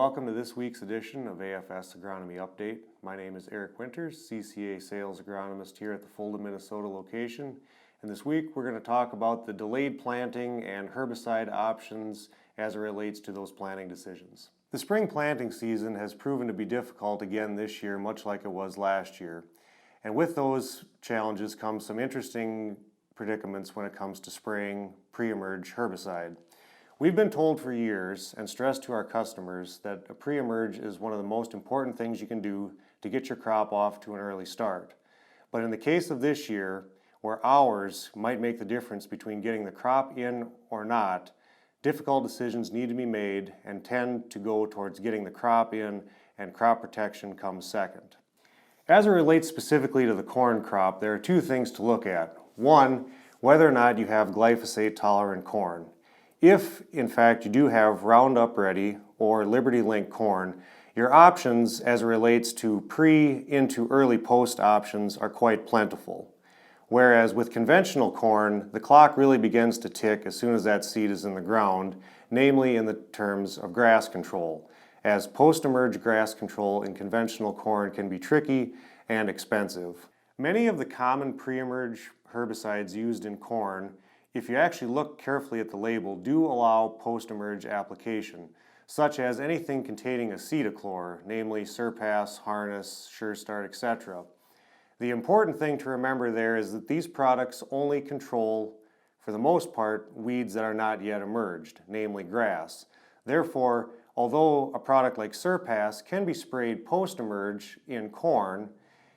welcome to this week's edition of AFS Agronomy Update. My name is Eric Winters, CCA Sales Agronomist here at the Fulda, Minnesota location. And this week we're going to talk about the delayed planting and herbicide options as it relates to those planting decisions. The spring planting season has proven to be difficult again this year, much like it was last year. And with those challenges come some interesting predicaments when it comes to spraying Preemerge herbicide. We've been told for years and stressed to our customers that a Preemerge is one of the most important things you can do to get your crop off to an early start. But in the case of this year, where hours might make the difference between getting the crop in or not, difficult decisions need to be made and tend to go towards getting the crop in, and crop protection comes second. As it relates specifically to the corn crop, there are two things to look at. One, whether or not you have glyphosate tolerant corn. If, in fact, you do have Roundup Ready or Liberty Link corn, your options as it relates to pre into early post options are quite plentiful. Whereas with conventional corn, the clock really begins to tick as soon as that seed is in the ground, namely in the terms of grass control, as post-emerge grass control in conventional corn can be tricky and expensive. Many of the common pre-emerge herbicides used in corn, if you actually look carefully at the label, do allow post-emerge application, such as anything containing acetochlor, namely Surpass, Harness, Sure Start, etc. The important thing to remember there is that these products only control, for the most part, weeds that are not yet emerged, namely grass. Therefore, although a product like Surpass can be sprayed post-emerge in corn,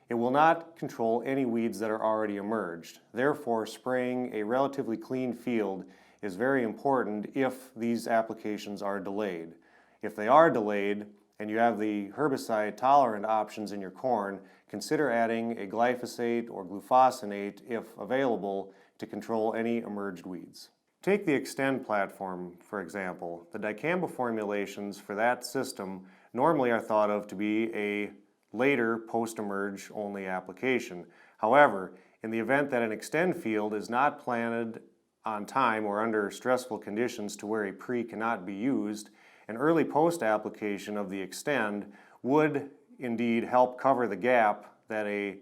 it will not control any weeds that are already emerged. Therefore, spraying a relatively clean field is very important if these applications are delayed. If they are delayed and you have the herbicide tolerant options in your corn, consider adding a glyphosate or glufosinate, if available, to control any emerged weeds. Take the Extend platform, for example. The dicamba formulations for that system normally are thought of to be a later post-emerge only application. However, in the event that an Extend field is not planted on time or under stressful conditions to where a pre cannot be used, an early post application of the Extend would indeed help cover the gap that a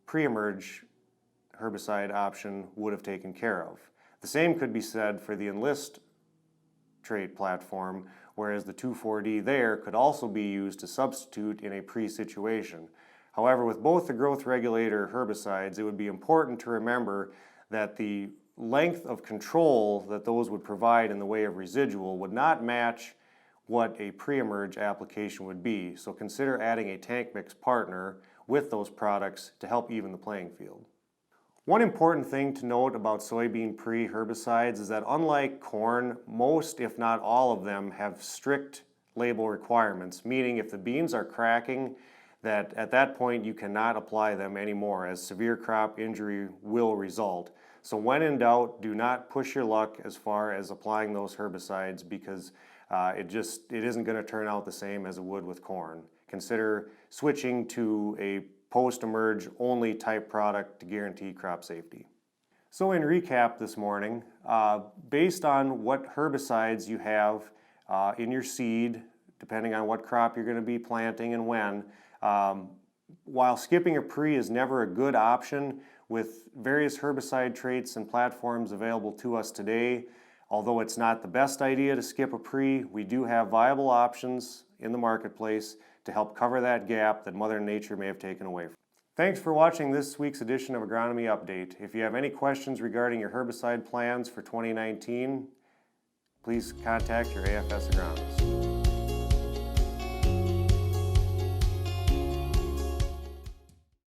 pre-emerge herbicide option would have taken care of. The same could be said for the Enlist trait platform, whereas the 2,4-D there could also be used to substitute in a pre-situation. However, with both the growth regulator herbicides, it would be important to remember that the length of control that those would provide in the way of residual would not match what a pre-emerge application would be. So consider adding a tank mix partner with those products to help even the playing field. One important thing to note about soybean pre-herbicides is that unlike corn, most if not all of them have strict label requirements, meaning if the beans are cracking, that at that point you cannot apply them anymore, as severe crop injury will result. So when in doubt, do not push your luck as far as applying those herbicides, because it isn't going to turn out the same as it would with corn. Consider switching to a post-emerge only type product to guarantee crop safety. So in recap this morning, based on what herbicides you have in your seed, depending on what crop you're going to be planting and when, while skipping a pre is never a good option, with various herbicide traits and platforms available to us today, although it's not the best idea to skip a pre, we do have viable options in the marketplace to help cover that gap that Mother Nature may have taken away from. Thanks for watching this week's edition of Agronomy Update. If you have any questions regarding your herbicide plans for 2019, please contact your AFS agronomist.